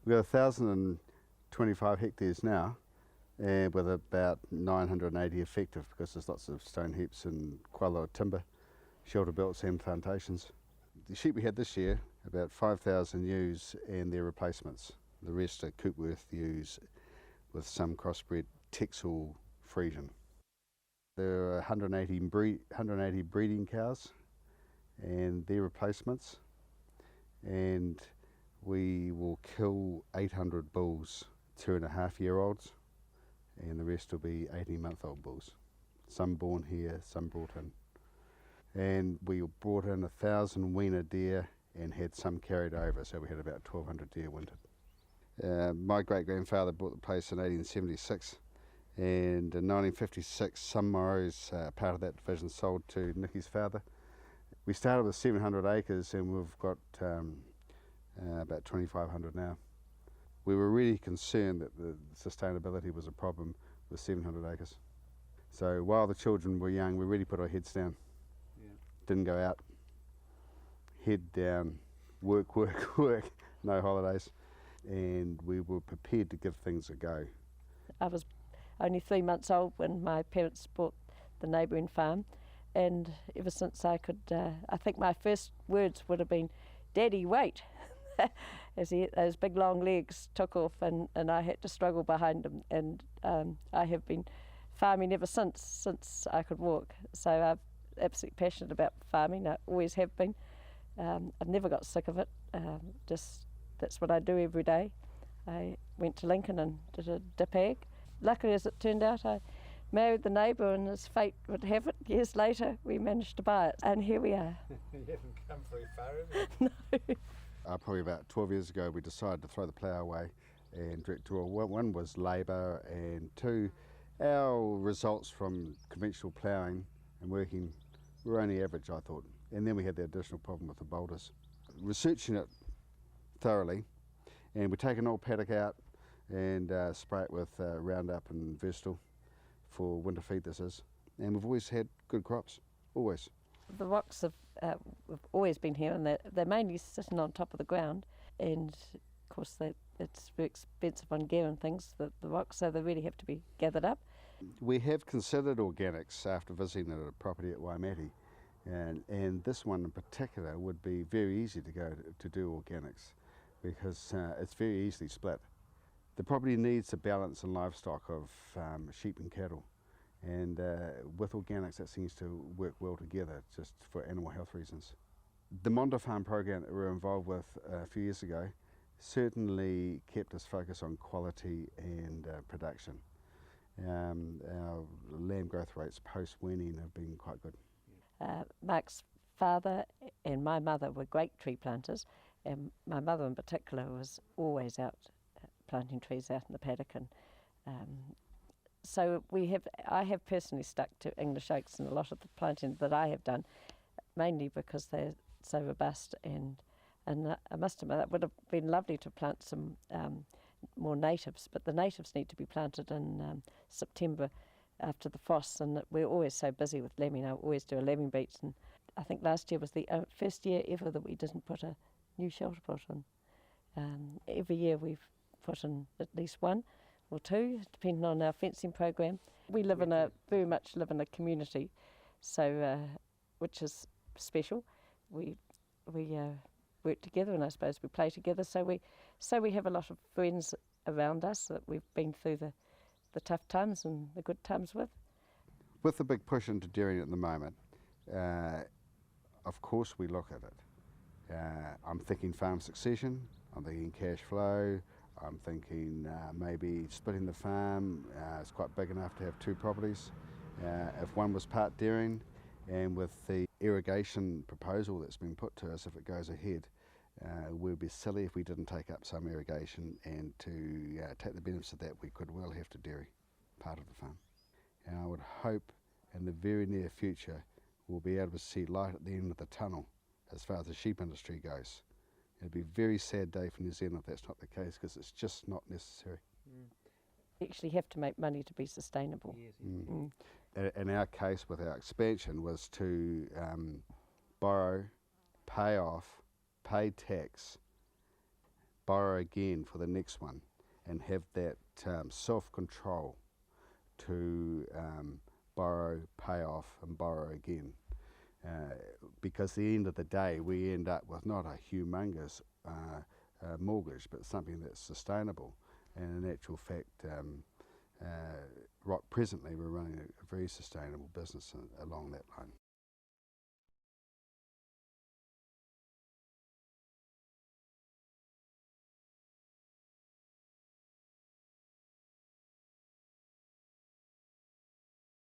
We've got 1,025 hectares now, and with about 980 effective, because there's lots of stone heaps and quite a lot of timber, shelter belts and plantations. The sheep we had this year, about 5,000 ewes and their replacements. The rest are Coopworth ewes with some crossbred Texel Friesian. There are 180 breeding cows and their replacements, and we will kill 800 bulls, 2.5-year-olds, and the rest will be 18-month-old bulls. Some born here, some brought in. And we brought in 1,000 weaner deer and had some carried over, so we had about 1,200 deer wintered. My great-grandfather bought the place in 1876, and in 1956 some Morrows, part of that division, sold to Nicky's father. We started with 700 acres and we've got about 2,500 now. We were really concerned that the sustainability was a problem with 700 acres. So while the children were young, we really put our heads down. Yeah. Didn't go out, head down, work, work, work, no holidays. And we were prepared to give things a go. I was only 3 months old when my parents bought the neighbouring farm, and ever since I could, I think my first words would have been, "Daddy, wait," as those big long legs took off, and I had to struggle behind them, and I have been farming ever since I could walk. So I'm absolutely passionate about farming. I always have been. I've never got sick of it. That's what I do every day. I went to Lincoln and did a dip ag. Luckily, as it turned out, I married the neighbour, and as fate would have it, years later we managed to buy it, and here we are. You haven't come very far, have you? No. Probably about 12 years ago we decided to throw the plough away and direct to one was labour, and two, our results from conventional ploughing and working were only average, I thought. And then we had the additional problem with the boulders. Researching it thoroughly, and we take an old paddock out and spray it with Roundup and Versatile for winter feed this is, and we've always had good crops, always. The rocks have always been here, and they're mainly sitting on top of the ground, and of course it's very expensive on gear and things, the rocks, so they really have to be gathered up. We have considered organics after visiting a property at Waimate, and this one in particular would be very easy to go to do organics, because it's very easily split. The property needs a balance in livestock of sheep and cattle, and with organics that seems to work well together, just for animal health reasons. The Monda Farm program that we were involved with a few years ago certainly kept us focused on quality and production. Our lamb growth rates post-weaning have been quite good. Mark's father and my mother were great tree planters, and my mother in particular was always out planting trees out in the paddock, and so I have personally stuck to English oaks in a lot of the planting that I have done, mainly because they're so robust, and I must admit that would have been lovely to plant some more natives, but the natives need to be planted in September after the frosts, and we're always so busy with lambing. I always do a lambing beat, and I think last year was the first year ever that we didn't put a new shelter pot in. Every year we've put in at least one or two, depending on our fencing program. We very much live in a community, so which is special. We work together, and I suppose we play together. So we have a lot of friends around us that we've been through the tough times and the good times with. With the big push into dairying at the moment, of course we look at it. I'm thinking farm succession, I'm thinking cash flow, I'm thinking maybe splitting the farm. It's quite big enough to have two properties. If one was part dairying, and with the irrigation proposal that's been put to us, if it goes ahead, we'd be silly if we didn't take up some irrigation, and to take the benefits of that we could well have to dairy part of the farm. And I would hope in the very near future we'll be able to see light at the end of the tunnel as far as the sheep industry goes. It'd be a very sad day for New Zealand if that's not the case, because it's just not necessary. You actually have to make money to be sustainable. Yes. In our case, with our expansion, was to borrow, pay off, pay tax, borrow again for the next one, and have that self-control to borrow, pay off and borrow again. Because at the end of the day we end up with not a humongous mortgage, but something that's sustainable. And in actual fact, right presently we're running a very sustainable business along that line.